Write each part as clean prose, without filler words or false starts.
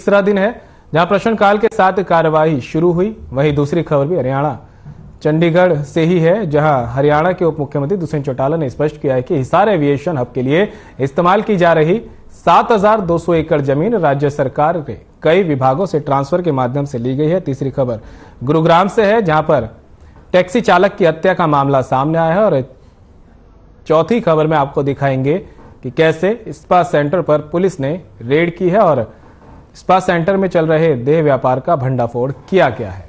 तीसरा दिन है जहां प्रश्नकाल के साथ कार्यवाही शुरू हुई। वहीं दूसरी खबर भी हरियाणा चंडीगढ़ से ही है, जहां हरियाणा के उप मुख्यमंत्री दुष्यंत चौटाला ने स्पष्ट किया है कि हिसार एविएशन हब के लिए इस्तेमाल की जा रही 7,200 एकड़ जमीन राज्य सरकार के कई विभागों से ट्रांसफर के माध्यम से ली गई है। तीसरी खबर गुरुग्राम से है, जहां पर टैक्सी चालक की हत्या का मामला सामने आया है। और चौथी खबर में आपको दिखाएंगे कि कैसे स्पा सेंटर पर पुलिस ने रेड की है और स्पा सेंटर में चल रहे देह व्यापार का भंडाफोड़ किया गया है।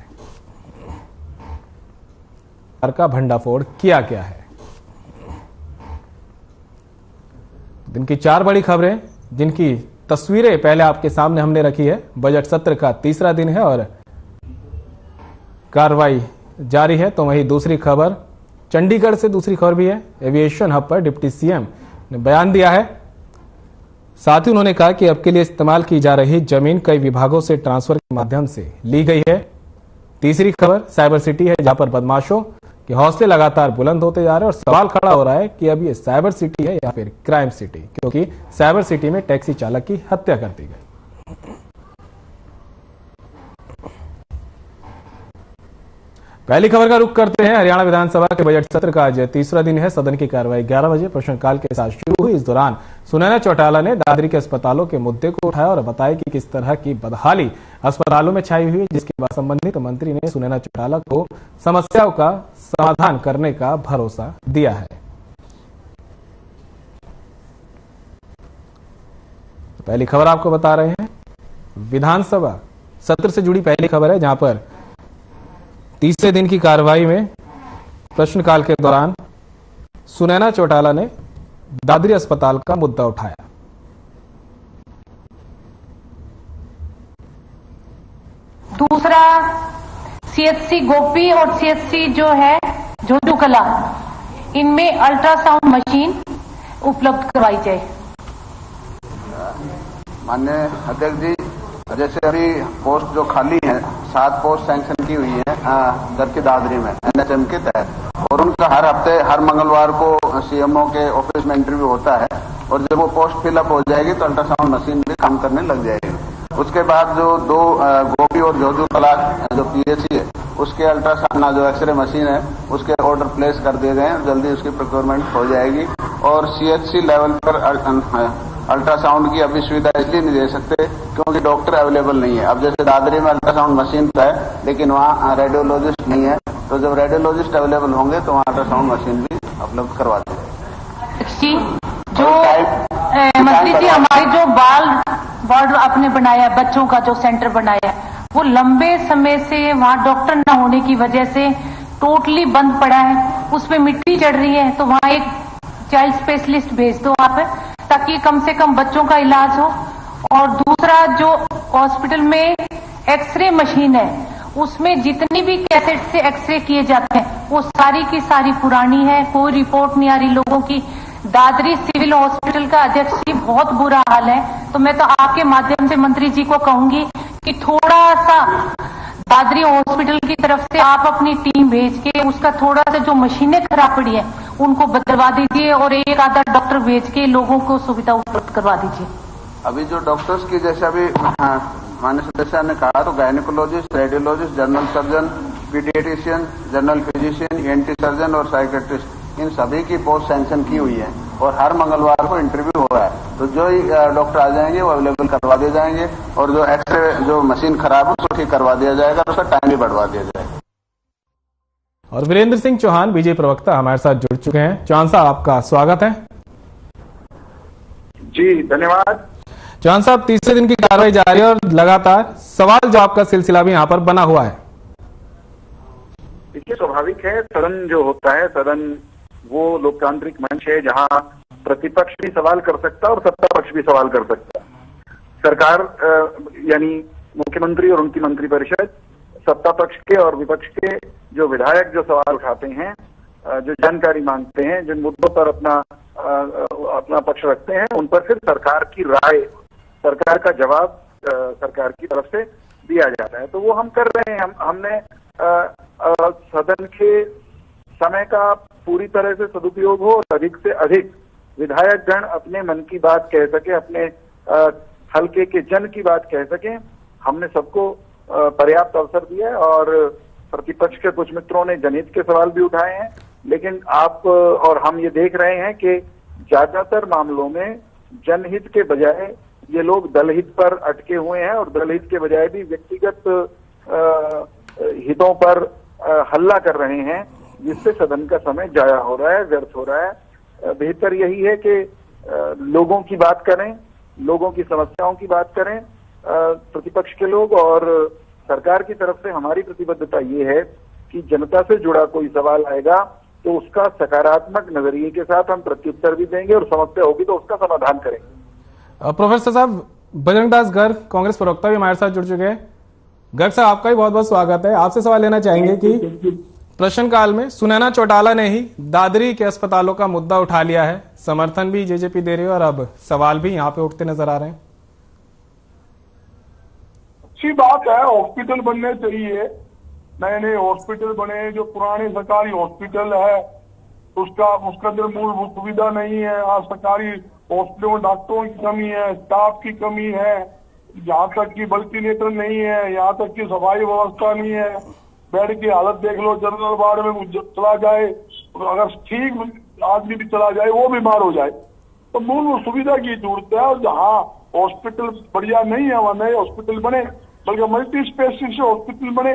दिन की 4 बड़ी खबरें जिनकी तस्वीरें पहले आपके सामने हमने रखी है। बजट सत्र का तीसरा दिन है और कार्रवाई जारी है। तो वहीं दूसरी खबर चंडीगढ़ से दूसरी खबर भी है। एविएशन हब पर डिप्टी सीएम ने बयान दिया है। साथ ही उन्होंने कहा कि अब के लिए इस्तेमाल की जा रही जमीन कई विभागों से ट्रांसफर के माध्यम से ली गई है। तीसरी खबर साइबर सिटी है, जहां पर बदमाशों के हौसले लगातार बुलंद होते जा रहे हैं और सवाल खड़ा हो रहा है कि अब ये साइबर सिटी है या फिर क्राइम सिटी, क्योंकि साइबर सिटी में टैक्सी चालक की हत्या कर दी गई। पहली खबर का रुख करते हैं। हरियाणा विधानसभा के बजट सत्र का आज तीसरा दिन है। सदन की कार्रवाई 11 बजे प्रश्नकाल के साथ शुरू हुई। इस दौरान सुनैना चौटाला ने दादरी के अस्पतालों के मुद्दे को उठाया और बताया कि किस तरह की बदहाली अस्पतालों में छाई हुई है, जिसके बाद संबंधित मंत्री ने सुनैना चौटाला को समस्याओं का समाधान करने का भरोसा दिया है। पहली खबर आपको बता रहे हैं, विधानसभा सत्र से जुड़ी पहली खबर है, जहां पर तीसरे दिन की कार्रवाई में प्रश्नकाल के दौरान सुनैना चौटाला ने दादरी अस्पताल का मुद्दा उठाया। दूसरा, सीएचसी गोपी और सीएचसी जो है झोटूकला, इनमें अल्ट्रासाउंड मशीन उपलब्ध करवाई जाए। माननीय अध्यक्ष जी, जैसे अभी पोस्ट जो खाली है, 7 पोस्ट सैंक्शन की हुई है दर की दादरी में एनएचएम के तहत, और उनका हर हफ्ते हर मंगलवार को सीएमओ के ऑफिस में इंटरव्यू होता है। और जब वो पोस्ट फिलअप हो जाएगी तो अल्ट्रासाउंड मशीन भी काम करने लग जाएगी। उसके बाद जो 2 गोपी और जोजू कला जो पीएचसी है, उसके अल्ट्रासाउंड जो एक्सरे मशीन है, उसके ऑर्डर प्लेस कर दिए गए हैं। जल्दी उसकी प्रोक्योरमेंट हो जाएगी। और सीएचसी लेवल पर अल्ट्रासाउंड की अभी सुविधा इसलिए नहीं दे सकते क्योंकि डॉक्टर अवेलेबल नहीं है। अब जैसे दादरी में अल्ट्रासाउंड मशीन है, लेकिन वहाँ रेडियोलॉजिस्ट नहीं है। तो जब रेडियोलॉजिस्ट अवेलेबल होंगे तो वहाँ अल्ट्रासाउंड मशीन भी उपलब्ध करवा दी जाएगी। जो मंत्री जी, हमारे जो बाल वार्ड आपने बनाया, बच्चों का जो सेंटर बनाया, वो लंबे समय से वहाँ डॉक्टर न होने की वजह से टोटली बंद पड़ा है। उसमें मिट्टी चढ़ रही है, तो वहाँ एक चाइल्ड स्पेशलिस्ट भेज दो आप, ताकि कम से कम बच्चों का इलाज हो। और दूसरा, जो हॉस्पिटल में एक्सरे मशीन है, उसमें जितनी भी कैसेट से एक्सरे किए जाते हैं वो सारी की सारी पुरानी है, कोई रिपोर्ट नहीं आ रही लोगों की। दादरी सिविल हॉस्पिटल का अध्यक्ष जी बहुत बुरा हाल है। तो मैं तो आपके माध्यम से मंत्री जी को कहूंगी कि थोड़ा सा दादरी हॉस्पिटल की तरफ से आप अपनी टीम भेज के उसका थोड़ा सा जो मशीनें खराब पड़ी है उनको बदलवा दीजिए और एक आधा डॉक्टर भेज के लोगों को सुविधा उपलब्ध करवा दीजिए। अभी जो डॉक्टर्स की, जैसे अभी माननीय सदस्य ने कहा, तो gynaecologist, radiologist, general surgeon, paediatrician, general physician, anti surgeon और साइकेट्रिस्ट, इन सभी की पोस्ट सैंक्शन की हुई है और हर मंगलवार को इंटरव्यू हो रहा है। तो जो ही डॉक्टर आ जाएंगे वो अवेलेबल करवा दिए जाएंगे और जो एक्सरे जो मशीन खराब है उसको ठीक करवा दिया जाएगा, उसका टाइम भी बढ़वा दिया जाएगा। और वीरेंद्र सिंह चौहान बीजेपी प्रवक्ता हमारे साथ जुड़ चुके हैं। चौहान साहब, आपका स्वागत है। जी धन्यवाद। चौहान साहब, तीसरे दिन की कार्रवाई जारी है और लगातार सवाल जवाब का सिलसिला भी यहाँ पर बना हुआ है। देखिए, स्वाभाविक है, सदन जो होता है, सदन वो लोकतांत्रिक मंच है जहां प्रतिपक्ष भी सवाल कर सकता है और सत्ता पक्ष भी सवाल कर सकता है। सरकार यानी मुख्यमंत्री और उनकी मंत्रिपरिषद सत्ता पक्ष के और विपक्ष के जो विधायक जो सवाल उठाते हैं, जो जानकारी मांगते हैं, जिन मुद्दों पर अपना पक्ष रखते हैं, उन पर फिर सरकार की राय, सरकार का जवाब सरकार की तरफ से दिया जाता है। तो वो हम कर रहे हैं। हमने सदन के समय का पूरी तरह से सदुपयोग हो और अधिक से अधिक विधायक गण अपने मन की बात कह सके, अपने हल्के के जन की बात कह सकें। हमने सबको पर्याप्त अवसर दिया है और प्रतिपक्ष के कुछ मित्रों ने जनहित के सवाल भी उठाए हैं, लेकिन आप और हम ये देख रहे हैं कि ज्यादातर मामलों में जनहित के बजाय ये लोग दलहित पर अटके हुए हैं और दलहित के बजाय भी व्यक्तिगत हितों पर हल्ला कर रहे हैं, जिससे सदन का समय जाया हो रहा है, व्यर्थ हो रहा है। बेहतर यही है कि लोगों की बात करें, लोगों की समस्याओं की बात करें प्रतिपक्ष के लोग, और सरकार की तरफ से हमारी प्रतिबद्धता ये है कि जनता से जुड़ा कोई सवाल आएगा तो उसका सकारात्मक नजरिए के साथ हम प्रत्युत्तर भी देंगे और समस्या होगी तो उसका समाधान करेंगे। प्रोफेसर साहब, बजरंग दास गर्ग कांग्रेस प्रवक्ता भी हमारे साथ जुड़ चुके हैं। गर्ग साहब, आपका भी बहुत बहुत स्वागत है। आपसे सवाल लेना चाहेंगे कि प्रश्नकाल में सुनैना चौटाला ने ही दादरी के अस्पतालों का मुद्दा उठा लिया है, समर्थन भी जेजेपी दे रही है और अब सवाल भी यहाँ पे उठते नजर आ रहे हैं। अच्छी बात है, हॉस्पिटल बनने चाहिए, नए नए हॉस्पिटल बने। जो पुराने सरकारी हॉस्पिटल है उसका अंदर मूलभूत सुविधा नहीं है। आज सरकारी हॉस्पिटलों में डॉक्टरों की कमी है, स्टाफ की कमी है, यहाँ तक कि वेंटिलेटर नहीं है, यहाँ तक कि सफाई व्यवस्था नहीं है। बेड की हालत देख लो, जनरल वार्ड में चला जाए, अगर ठीक आदमी भी चला जाए वो बीमार हो जाए, तो मूलभूत सुविधा की जरूरत है। और जहाँ हॉस्पिटल बढ़िया नहीं है वहाँ नए हॉस्पिटल बने, बल्कि मल्टी स्पेशलिस्ट हॉस्पिटल बने।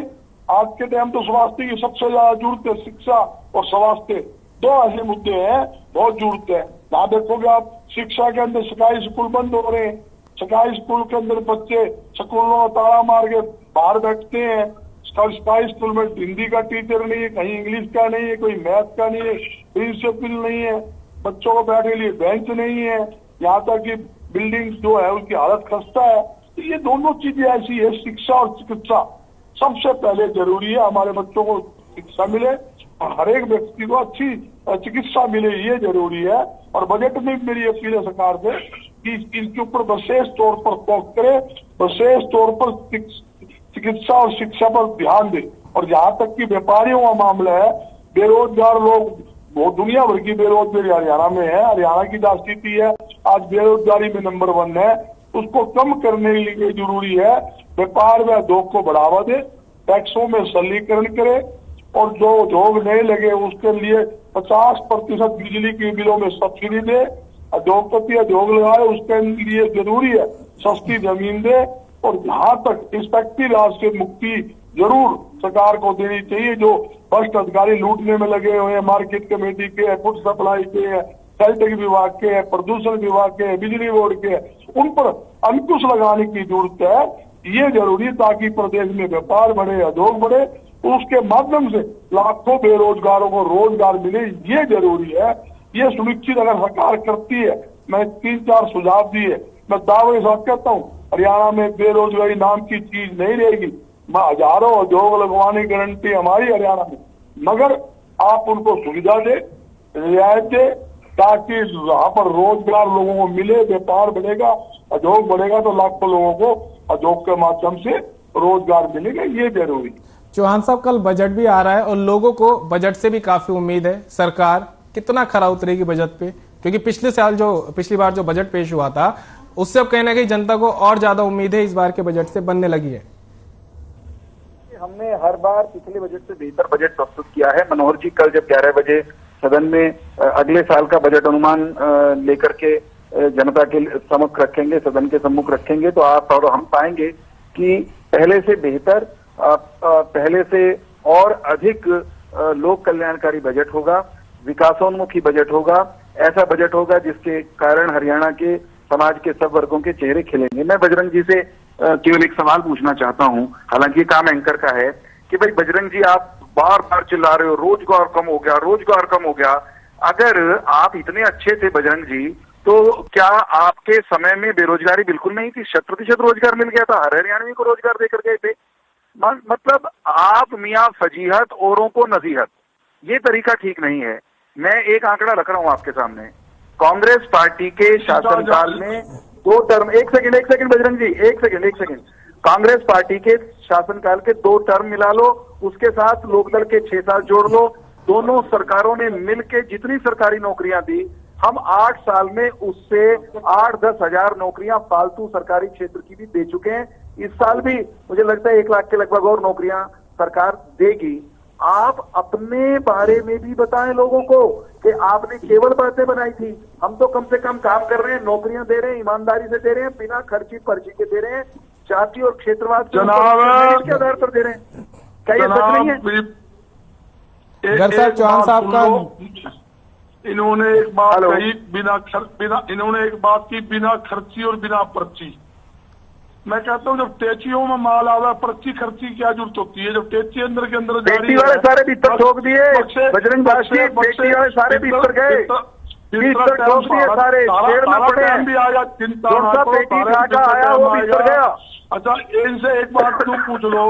आज के टाइम तो स्वास्थ्य की सबसे ज्यादा जरूरत है, शिक्षा और स्वास्थ्य, दो ऐसे मुद्दे हैं बहुत जरूरत है। यहाँ देखोगे आप, शिक्षा के अंदर सरकारी स्कूल बंद हो रहे हैं, सरकारी स्कूल के अंदर बच्चे स्कूलों में ताला मार के बाहर बैठते हैं। सरकारी स्कूल में हिंदी का टीचर नहीं है, कहीं इंग्लिश का नहीं है, कोई मैथ का नहीं है, प्रिंसिपल नहीं है, बच्चों को बैठने के लिए बेंच नहीं है, यहाँ तक कि बिल्डिंग जो है उसकी हालत खस्ता है। तो ये दोनों चीजें ऐसी है, शिक्षा और चिकित्सा सबसे पहले जरूरी है। हमारे बच्चों को शिक्षा मिले और हर एक व्यक्ति को अच्छी चिकित्सा मिले, ये जरूरी है। और बजट में मेरी अपील है सरकार से कि इनके ऊपर विशेष तौर पर फोकस करे, विशेष तौर पर चिकित्सा और शिक्षा पर ध्यान दे। और जहां तक कि व्यापारियों का मामला है, बेरोजगार लोग, बहुत दुनिया भर की बेरोजगारी हरियाणा में है, हरियाणा की जो स्थिति है आज बेरोजगारी में नंबर 1 है, उसको कम करने के लिए जरूरी है व्यापार व उद्योग को बढ़ावा दे, टैक्सों में सरलीकरण करे और जो उद्योग नहीं लगे उसके लिए 50% बिजली के बिलों में सब्सिडी दे। उद्योगपति उद्योग लगाए उसके लिए जरूरी है सस्ती जमीन दे। और जहां तक इंस्पेक्टरी राज से मुक्ति जरूर सरकार को देनी चाहिए। जो भ्रष्ट अधिकारी लूटने में लगे हुए हैं, मार्केट कमेटी के, फूड सप्लाई के, सेल्टेक विभाग के, प्रदूषण विभाग के, बिजली बोर्ड के, उन पर अंकुश लगाने की जरूरत है। ये जरूरी ताकि प्रदेश में व्यापार बढ़े, उद्योग बढ़े, उसके माध्यम से लाखों बेरोजगारों को रोजगार मिले, ये जरूरी है। ये सुनिश्चित अगर सरकार करती है, मैं 3-4 सुझाव दिए, मैं दावे के साथ कहता हूँ हरियाणा में बेरोजगारी नाम की चीज नहीं रहेगी। हजारों उद्योग लगवाने की गारंटी हमारी हरियाणा में, मगर आप उनको सुविधा दे, रियायत दे, ताकि वहां पर रोजगार लोगों को मिले, व्यापार बढ़ेगा, उद्योग बढ़ेगा तो लाखों लोगों को उद्योग के माध्यम से रोजगार मिलेगा, ये जरूरी। चौहान साहब, कल बजट भी आ रहा है और लोगों को बजट से भी काफी उम्मीद है। सरकार कितना खरा उतरेगी बजट पे, क्योंकि पिछली बार जो बजट पेश हुआ था उससे अब कहीं ना कहीं जनता को और ज्यादा उम्मीद है इस बार के बजट से बनने लगी है। हमने हर बार पिछले बजट से बेहतर बजट प्रस्तुत किया है। मनोहर जी कल जब 11 बजे सदन में अगले साल का बजट अनुमान लेकर के जनता के समक्ष रखेंगे, सदन के सम्मुख रखेंगे, तो आप और हम पाएंगे कि पहले से बेहतर, पहले से और अधिक लोक कल्याणकारी बजट होगा, विकासोन्मुखी बजट होगा। ऐसा बजट होगा जिसके कारण हरियाणा के समाज के सब वर्गों के चेहरे खिलेंगे। मैं बजरंग जी से केवल एक सवाल पूछना चाहता हूं, हालांकि ये काम एंकर का है, कि भाई बजरंग जी आप बार बार चिल्ला रहे हो रोजगार कम हो गया, रोजगार कम हो गया। अगर आप इतने अच्छे थे बजरंग जी, तो क्या आपके समय में बेरोजगारी बिल्कुल नहीं थी? 100% रोजगार मिल गया था, हर हरियाणवी को रोजगार देकर गए थे। मतलब आप मियां फजीहत औरों को नसीहत, ये तरीका ठीक नहीं है। मैं एक आंकड़ा रख रहा हूं आपके सामने, कांग्रेस पार्टी के शासनकाल में 2 टर्म, एक सेकंड बजरंग जी, एक सेकंड, कांग्रेस पार्टी के शासनकाल के 2 टर्म मिला लो, उसके साथ लोकदल के 6 साल जोड़ लो, दोनों सरकारों ने मिलकर जितनी सरकारी नौकरियां दी हम 8 साल में उससे 8-10 हजार नौकरियां फालतू सरकारी क्षेत्र की भी दे चुके हैं। इस साल भी मुझे लगता है 1 लाख के लगभग और नौकरियां सरकार देगी। आप अपने बारे में भी बताएं लोगों को कि आपने केवल बातें बनाई थी। हम तो कम से कम काम कर रहे हैं, नौकरियां दे रहे हैं, ईमानदारी से दे रहे हैं, बिना खर्ची पर्ची के दे रहे हैं, जाति और क्षेत्रवाद के आधार पर दे रहे हैं। क्या ये सच नहीं है? गर्ग साहब, चौहान साहब का इन्होंने एक बात कही इन्होंने एक बात की बिना खर्ची और बिना पर्ची। मैं कहता हूँ जब टेचियों में माल आवा पर्ची खर्ची क्या जरूरत होती है? जब टेची अंदर के अंदर बेटी वाले सारे भीतर ठोक दिए, बजरंग दास की बेटी वाले सारे भीतर गए, भीतर ठोक दिए सारे, शेर में पड़े हैं, भी आया चिंता बेटी का आया वो भीतर गया। अच्छा, इनसे एक बात तुम पूछ लो,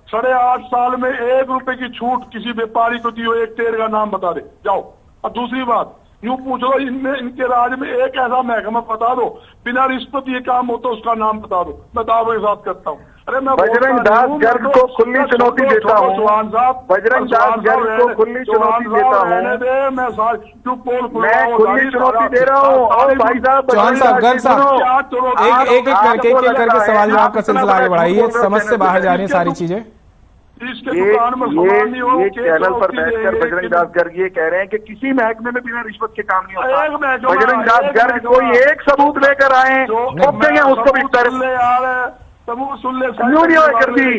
8.5 साल में 1 रुपए की छूट किसी व्यापारी को दी हो, एक टेर का नाम बता दे जाओ। और दूसरी बात यूं पूछ लो, इनके राज्य में एक ऐसा महकमा बता दो बिना रिश्वत ये काम हो तो उसका नाम बता दो, मैं दावे के साथ करता हूँ। अरे मैं बजरंग दास गर्ग को खुली चुनौती देता हूँ, चौहान साहब, बजरंग दास गर्ग को खुली चुनौती देता हूँ, मैं खुली चुनौती दे रहा हूँ। और भाई साहब, चौहान साहब, गर्ग साहब, एक करके सवाल जवाब का सिलसिला आगे बढ़ाइए, समझ से बाहर जा रही है सारी चीजें। ये चैनल पर बैठकर बजरंग दास गर्ग ये कह रहे हैं कि किसी महकमे में बिना रिश्वत के काम नहीं होता। बजरंग दास गर्ग कोई एक सबूत लेकर आए, ठोक देंगे उसको भीतर। यूं नहीं कर दी,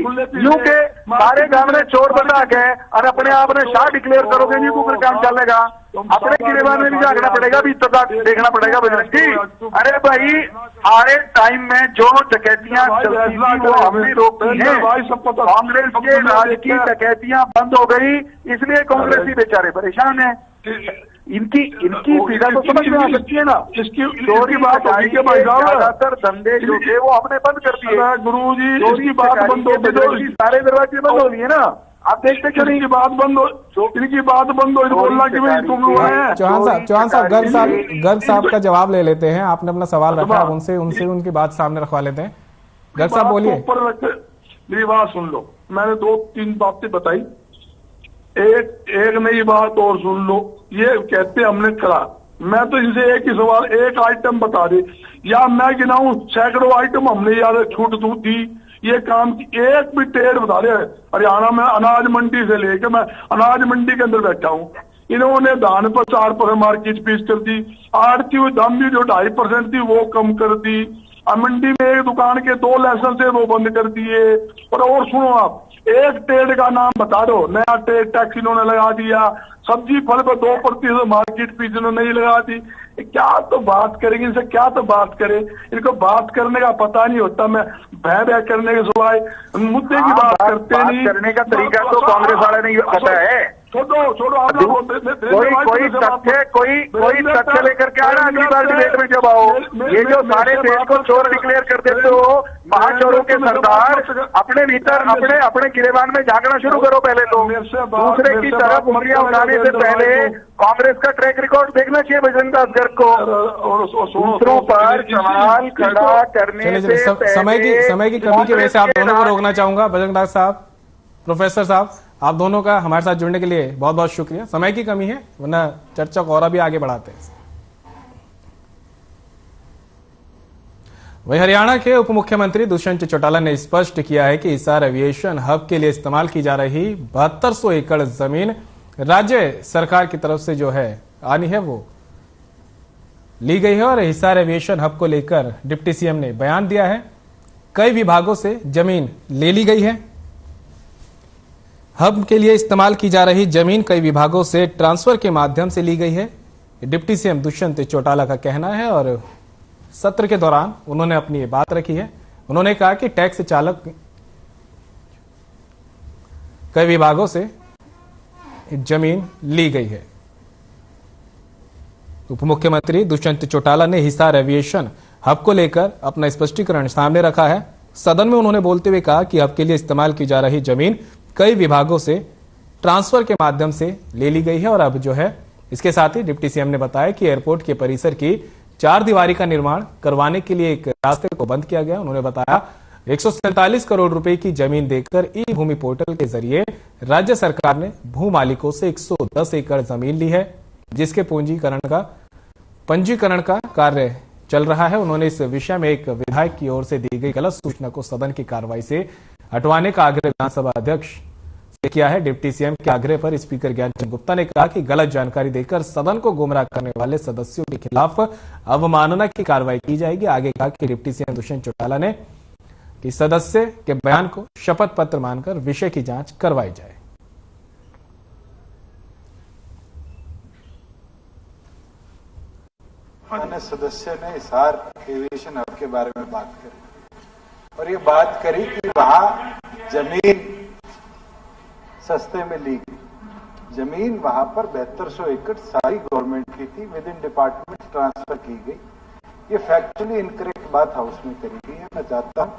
यूं के सारे गांव में चोर बता के और अपने आप ने शाह डिक्लेयर करोगे, नहीं ऊपर काम चलेगा। अपने गिरेबान में भी झांकना पड़ेगा, भी देखना पड़ेगा बजरंग जी। अरे भाई, हमारे टाइम में जो डकैतियां चलती थी वो हमने रोकी है। कांग्रेस के राज की डकैतियां बंद हो गई, इसलिए कांग्रेसी बेचारे परेशान है। इनकी पीड़ा तो समझ में आ सकती है ना। चोरी बात के ज्यादातर धंधे जो थे वो हमने बंद कर दिए गुरु जी। इसकी बात बंद हो गई, सारे दरवाजे बंद हो लिए ना। आप देखते क्यों नहीं? बात बंद हो, इनकी बात बंद हो, बोलना कि भाई तुम लोग हैं। चौहान साहब, गर्ग साहब का जवाब ले लेते हैं। आपने अपना सवाल रखा, उनसे उनकी बात सामने रखवा लेते हैं। गर्ग साहब बोलिए। ऊपर रख मेरी बात सुन लो, मैंने 2-3 बातें बताई, एक नई बात और सुन लो। ये कहते हमने करा, मैं तो इनसे एक ही सवाल, एक आइटम बता दे, या मैं गिनाऊं सैकड़ों आइटम हमने यार छूट दी ये काम की, एक भी टेढ़ बता दे। हरियाणा में अनाज मंडी से लेकर, मैं अनाज मंडी के अंदर बैठा हूँ, इन्होंने धान पर 4% मार्केट फीस कर दी, आड़ती हुई दाम भी जो 2.5% थी वो कम कर दी, मंडी में एक दुकान के 2 लाइसेंस थे वो बंद कर दिए। और सुनो आप, एक टेढ़ का नाम बता दो, नया टेढ़ टैक्स इन्होंने लगा दिया, सब्जी फल पर 2% मार्केट फीस इन्होंने नहीं लगा दी। क्या तो बात करेंगे इनसे, क्या तो बात करें, इनको बात करने का पता नहीं होता। मैं भय करने के सिवाय मुद्दे की बात करते नहीं। करने का तरीका तो कांग्रेस वाले नहीं पता है। छोड़ो आप कोई तथ्य लेकर के आना अगली बार डिबेट में जब आओ। ये जो सारे देश को चोर डिक्लेयर कर देते हो, महाचोरों के सरदार, अपने भीतर अपने गिरेबान में झांकना शुरू करो पहले तो। दूसरे की तरफ उंगलियां उठाने से पहले कांग्रेस का ट्रैक रिकॉर्ड देखना चाहिए बजरंग दास गर्ग को। दूसरों पर सवाल खड़ा करने से समय की कमी की वजह से आप दोनों को रोकना चाहूंगा। बजरंग दास साहब, प्रोफेसर साहब, आप दोनों का हमारे साथ जुड़ने के लिए बहुत बहुत शुक्रिया। समय की कमी है, वरना चर्चा को और भी आगे बढ़ाते हैं। वहीं हरियाणा के उप मुख्यमंत्री दुष्यंत चौटाला ने स्पष्ट किया है कि हिसार एविएशन हब के लिए इस्तेमाल की जा रही 7200 एकड़ जमीन राज्य सरकार की तरफ से जो है आनी है वो ली गई है। और हिसार एविएशन हब को लेकर डिप्टी सीएम ने बयान दिया है, कई विभागों से जमीन ले ली गई है। हब के लिए इस्तेमाल की जा रही जमीन कई विभागों से ट्रांसफर के माध्यम से ली गई है, डिप्टी सीएम दुष्यंत चौटाला का कहना है। और सत्र के दौरान उन्होंने अपनी बात रखी है। उन्होंने कहा कि टैक्स चालक कई विभागों से जमीन ली गई है। उप मुख्यमंत्री दुष्यंत चौटाला ने हिसार एविएशन हब को लेकर अपना स्पष्टीकरण सामने रखा है। सदन में उन्होंने बोलते हुए कहा कि हब के लिए इस्तेमाल की जा रही जमीन कई विभागों से ट्रांसफर के माध्यम से ले ली गई है। और अब जो है इसके साथ ही डिप्टी सीएम ने बताया कि एयरपोर्ट के परिसर की 4 दीवारी का निर्माण करवाने के लिए एक रास्ते को बंद किया गया। उन्होंने बताया 147 करोड़ रुपए की जमीन देकर ई भूमि पोर्टल के जरिए राज्य सरकार ने भू मालिकों से 110 एकड़ जमीन ली है, जिसके पूंजीकरण का पंजीकरण का कार्य चल रहा है। उन्होंने इस विषय में एक विधायक की ओर से दी गई गलत सूचना को सदन की कार्रवाई से हटवाने का आग्रह विधानसभा अध्यक्ष से किया है। डिप्टी सीएम के आग्रह पर स्पीकर ज्ञानचंद गुप्ता ने कहा कि गलत जानकारी देकर सदन को गुमराह करने वाले सदस्यों के खिलाफ अवमानना की कार्रवाई की जाएगी। आगे कहा कि डिप्टी सीएम दुष्यंत चौटाला ने कि सदस्य के बयान को शपथ पत्र मानकर विषय की जांच करवाई जाए। अन्य सदस्य ने हिसार एविएशन हब के बारे में बात करी और ये बात करी कि वहां जमीन सस्ते में ली गई। जमीन वहां पर 7200 एकड़ सारी गवर्नमेंट की थी, विद इन डिपार्टमेंट ट्रांसफर की गई। ये फैक्चुअली इनकरेक्ट बात हाउस में करी गई है। मैं चाहता हूं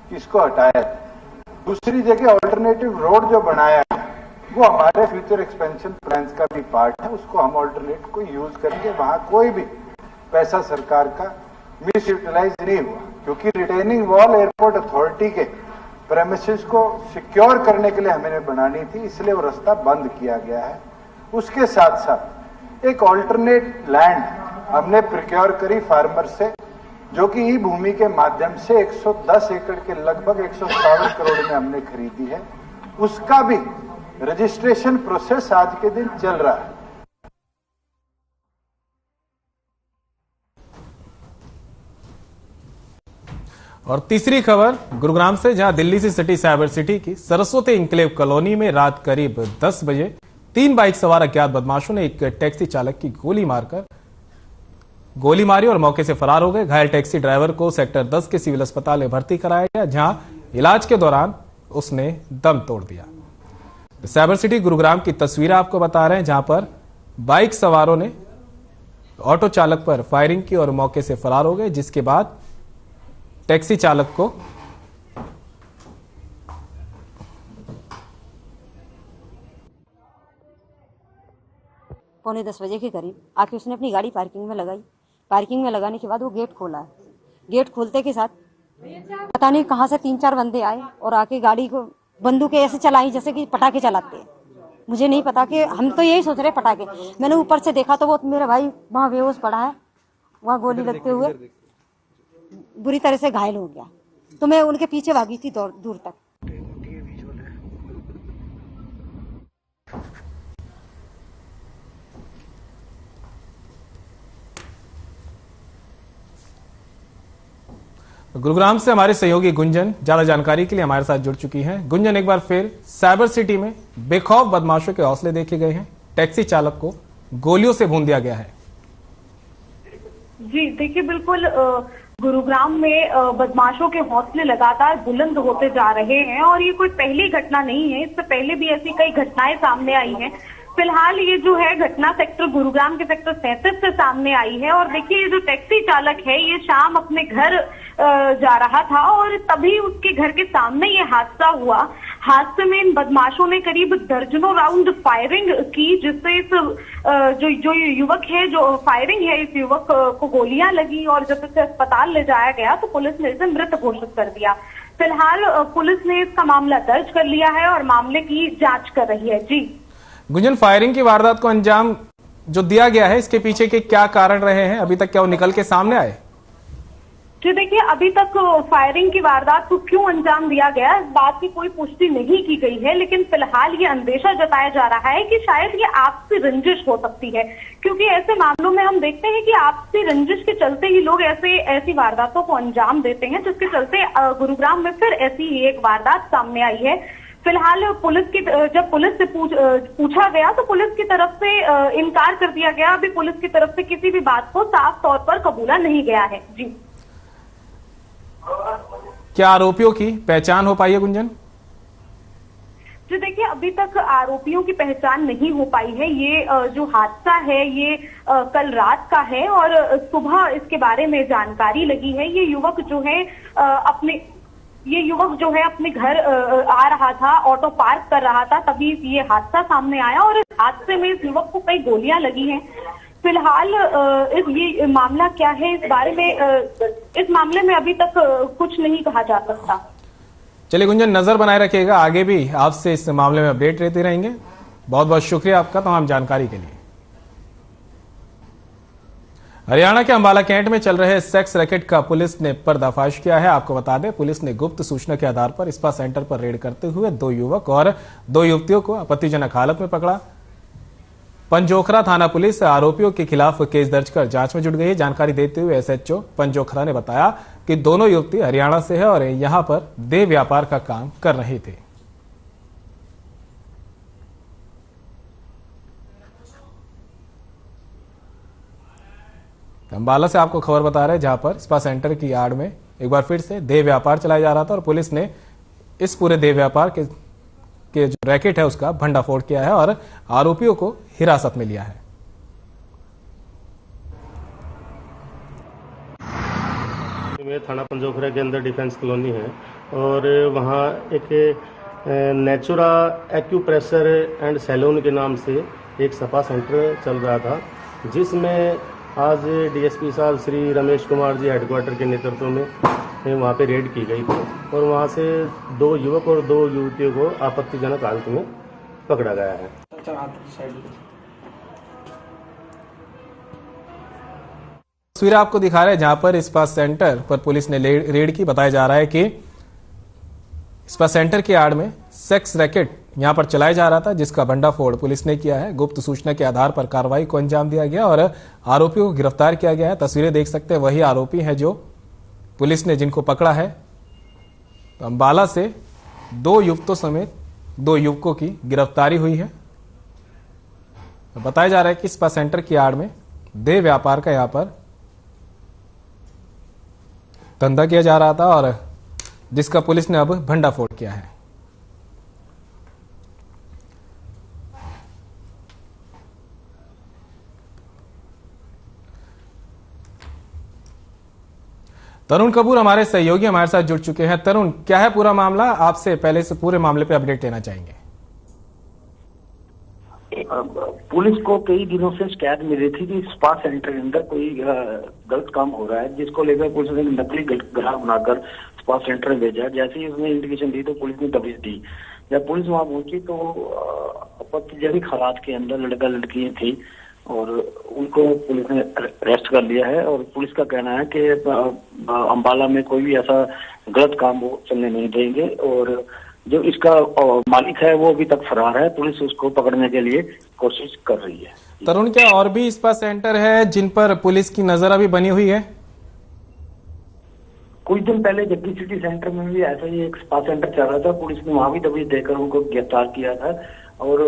कि इसको हटाया। दूसरी जगह ऑल्टरनेटिव रोड जो बनाया है वो हमारे फ्यूचर एक्सपेंशन प्लान्स का भी पार्ट है। उसको हम ऑल्टरनेट को यूज करके वहां कोई भी पैसा सरकार का मिस यूटिलाइज नहीं हुआ, क्योंकि रिटेनिंग वॉल एयरपोर्ट अथॉरिटी के प्रेमिसेस को सिक्योर करने के लिए हमें बनानी थी, इसलिए वो रास्ता बंद किया गया है। उसके साथ साथ एक ऑल्टरनेट लैंड हमने प्रिक्योर करी फार्मर से, जो कि ई भूमि के माध्यम से 110 एकड़ के लगभग 157 करोड़ में हमने खरीदी है। उसका भी रजिस्ट्रेशन प्रोसेस आज के दिन चल रहा है। और तीसरी खबर गुरुग्राम से, जहां दिल्ली से सटी साइबर सिटी की सरस्वती इंक्लेव कॉलोनी में रात करीब 10 बजे 3 बाइक सवार अज्ञात बदमाशों ने एक टैक्सी चालक की गोली मारी और मौके से फरार हो गए। घायल टैक्सी ड्राइवर को सेक्टर 10 के सिविल अस्पताल में भर्ती कराया गया, जहां इलाज के दौरान उसने दम तोड़ दिया। साइबर सिटी गुरुग्राम की तस्वीरें आपको बता रहे हैं, जहां पर बाइक सवारों ने ऑटो चालक पर फायरिंग की और मौके से फरार हो गए, जिसके बाद टैक्सी चालक को पौने 10 बजे के करीब आके उसने अपनी गाड़ी पार्किंग में लगाई। पार्किंग में लगाने के बाद वो गेट खोला है। गेट खोलते के साथ पता नहीं कहां से 3-4 बंदे आए और आके गाड़ी को बंदूकें ऐसे चलाई जैसे कि पटाखे चलाते हैं। मुझे नहीं पता कि हम तो यही सोच रहे पटाखे। मैंने ऊपर से देखा तो वो मेरा भाई वहां बेहोश पड़ा है, वहां गोली लगते हुए बुरी तरह से घायल हो गया। तो मैं उनके पीछे भागी थी दूर तक। गुरुग्राम से हमारे सहयोगी गुंजन ज्यादा जानकारी के लिए हमारे साथ जुड़ चुकी हैं। गुंजन, एक बार फिर साइबर सिटी में बेखौफ बदमाशों के हौसले देखे गए हैं, टैक्सी चालक को गोलियों से भून दिया गया है। जी देखिए, बिल्कुल गुरुग्राम में बदमाशों के हौसले लगातार बुलंद होते जा रहे हैं और ये कोई पहली घटना नहीं है। इससे पहले भी ऐसी कई घटनाएं सामने आई हैं। फिलहाल ये जो है घटना सेक्टर गुरुग्राम के सेक्टर 37 से सामने आई है। और देखिए, ये जो टैक्सी चालक है ये शाम अपने घर जा रहा था और तभी उसके घर के सामने ये हादसा हुआ। हादसे में इन बदमाशों ने करीब दर्जनों राउंड फायरिंग की, जिससे इस जो युवक है, जो फायरिंग है, इस युवक को गोलियां लगी और जब इसे अस्पताल ले जाया गया तो पुलिस ने इसे मृत घोषित कर दिया। फिलहाल पुलिस ने इसका मामला दर्ज कर लिया है और मामले की जांच कर रही है। जी गुंजन, फायरिंग की वारदात को अंजाम जो दिया गया है, इसके पीछे के क्या कारण रहे हैं? अभी तक क्या वो निकल के सामने आए? जी देखिए, अभी तक फायरिंग की वारदात को क्यों अंजाम दिया गया, इस बात की कोई पुष्टि नहीं की गई है। लेकिन फिलहाल ये अंदेशा जताया जा रहा है कि शायद ये आपसी रंजिश हो सकती है, क्योंकि ऐसे मामलों में हम देखते हैं कि आपसी रंजिश के चलते ही लोग ऐसी वारदातों को अंजाम देते हैं, जिसके चलते गुरुग्राम में फिर ऐसी ही एक वारदात सामने आई है। फिलहाल जब पुलिस से पूछा गया तो पुलिस की तरफ से इनकार कर दिया गया। अभी पुलिस की तरफ से किसी भी बात को साफ तौर पर कबूला नहीं गया है। जी, क्या आरोपियों की पहचान हो पाई है गुंजन? जी देखिए, अभी तक आरोपियों की पहचान नहीं हो पाई है। ये जो हादसा है ये कल रात का है और सुबह इसके बारे में जानकारी लगी है। ये युवक जो है अपने घर आ रहा था, ऑटो पार्क कर रहा था, तभी ये हादसा सामने आया और इस हादसे में इस युवक को कई गोलियां लगी हैं। फिलहाल ये मामला क्या है, इस मामले में अभी तक कुछ नहीं कहा जा सकता। चलिए गुंजन, नजर बनाए रखिएगा, आगे भी आपसे इस मामले में अपडेट लेते रहेंगे। बहुत बहुत शुक्रिया आपका तमाम जानकारी के लिए। हरियाणा के अंबाला कैंट में चल रहे सेक्स रैकेट का पुलिस ने पर्दाफाश किया है। आपको बता दें, पुलिस ने गुप्त सूचना के आधार पर स्पा सेंटर पर रेड करते हुए 2 युवक और 2 युवतियों को आपत्तिजनक हालत में पकड़ा। पंजोखरा थाना पुलिस आरोपियों के खिलाफ केस दर्ज कर जांच में जुट गई है। जानकारी देते हुए एसएचओ पंजोखरा ने बताया कि दोनों युवती हरियाणा से है और यहां पर देह व्यापार का काम कर रही थी। अंबाला से आपको खबर बता रहे हैं, जहां पर स्पा सेंटर की आड़ में एक बार फिर से देह व्यापार चलाया जा रहा था और पुलिस ने इस पूरे देह व्यापार के जो रैकेट है उसका भंडाफोड़ किया है और आरोपियों को हिरासत में लिया है। थाना पंजोखरा के अंदर डिफेंस कॉलोनी है और वहाँ एक नेचुरा एक्यूप्रेशर एंड सैलून के नाम से एक स्पा सेंटर चल रहा था, जिसमें आज डीएसपी साहब श्री रमेश कुमार जी हेडक्वार्टर के नेतृत्व में वहाँ पे रेड की गई थी और वहाँ से 2 युवक और 2 युवतियों को आपत्तिजनक हालत में पकड़ा गया है। तस्वीर आपको दिखा रहे हैं जहां पर स्पा सेंटर पर पुलिस ने रेड की। बताया जा रहा है कि स्पा सेंटर की आड़ में सेक्स रैकेट यहां पर चलाया जा रहा था, जिसका भंडाफोड़ पुलिस ने किया है। गुप्त सूचना के आधार पर कार्रवाई को अंजाम दिया गया और आरोपियों को गिरफ्तार किया गया है। तस्वीरें देख सकते हैं, वही आरोपी हैं जो पुलिस ने जिनको पकड़ा है। तो अंबाला से 2 युवकों समेत 2 युवकों की गिरफ्तारी हुई है। बताया जा रहा है कि स्पा सेंटर की आड़ में देह व्यापार का यहां पर धंधा किया जा रहा था और जिसका पुलिस ने अब भंडाफोड़ किया है। तरुण कपूर हमारे सहयोगी हमारे साथ जुड़ चुके हैं। तरुण, क्या है पूरा मामला? आपसे पहले से पूरे मामले पे अपडेट लेना चाहेंगे। पुलिस को कई दिनों से शिकायत मिल रही थी कि स्पा सेंटर के अंदर कोई गलत काम हो रहा है, जिसको लेकर पुलिस ने नकली ग्राहक बनाकर स्पा सेंटर में भेजा। जैसे ही उसने इंडिकेशन दी तो पुलिस ने दबिश दी। जब पुलिस वहां पहुंची तो आपत्तिजनक हालात के अंदर लड़का लड़कियां थी और उनको पुलिस ने अरेस्ट कर लिया है। और पुलिस का कहना है कि अंबाला में कोई भी ऐसा गलत काम वो चलने नहीं देंगे और जो इसका मालिक है वो अभी तक फरार है। पुलिस उसको पकड़ने के लिए कोशिश कर रही है। तरुण, क्या और भी स्पा सेंटर है जिन पर पुलिस की नजर अभी बनी हुई है? कुछ दिन पहले जग्गी सिटी सेंटर में भी ऐसा ही एक स्पा सेंटर चल रहा था। पुलिस ने वहां भी दबिश देकर उनको गिरफ्तार किया था और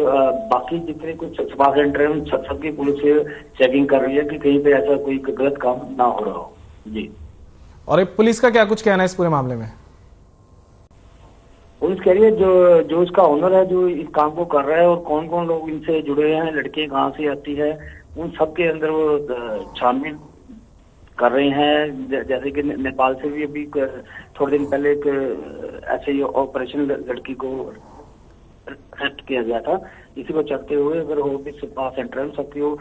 बाकी जितने कुछ स्पा सेंटर है उन सबकी पुलिस चेकिंग कर रही है कि कहीं पे ऐसा कोई गलत काम ना हो रहा हो। जी। और पुलिस का क्या कुछ कहना है इस पूरे मामले में? पुलिस कह रही है जो इसका ओनर है, जो इस काम को कर रहा है और कौन कौन लोग इनसे जुड़े हैं, लड़कियां कहाँ से आती है, उन सब के अंदर वो छानबीन कर रहे हैं। जैसे कि नेपाल से भी अभी थोड़े दिन पहले एक ऐसे ही ऑपरेशन लड़की को अरेस्ट किया गया था। इसी को चलते हुए अगर वो भी स्पा सेंटर है सबकी वो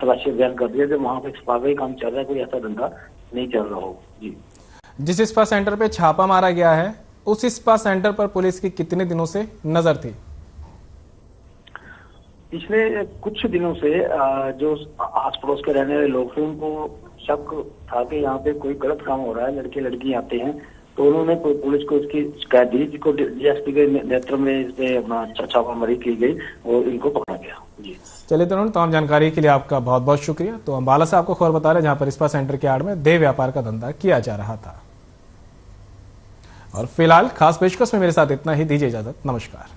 तलाशी अभियान कर दिया कि वहाँ पे स्पा का ही काम चल रहा है, कोई ऐसा धंधा नहीं चल रहा हो। जी। जिस स्पा सेंटर पे छापा मारा गया है उस स्पा सेंटर पर पुलिस की कितने दिनों से नजर थी? पिछले कुछ दिनों से जो आस पड़ोस के रहने वाले लोग थे उनको शक था कि यहाँ पे कोई गलत काम हो रहा है, लड़के लड़की आते हैं, तो उन्होंने पुलिस को इसकी शिकायत दी, जिसको डीएसपी के नेतृत्व में इसमें अपना छापामारी की गई और इनको पकड़ा गया। जी। चलिए तरुण, तमाम जानकारी के लिए आपका बहुत बहुत शुक्रिया। तो अंबाला से आपको खबर बता रहे हैं जहां पर स्पा सेंटर के आड़ में देह व्यापार का धंधा किया जा रहा था। और फिलहाल खास पेशकश में मेरे साथ इतना ही। दीजिए इजाजत, नमस्कार।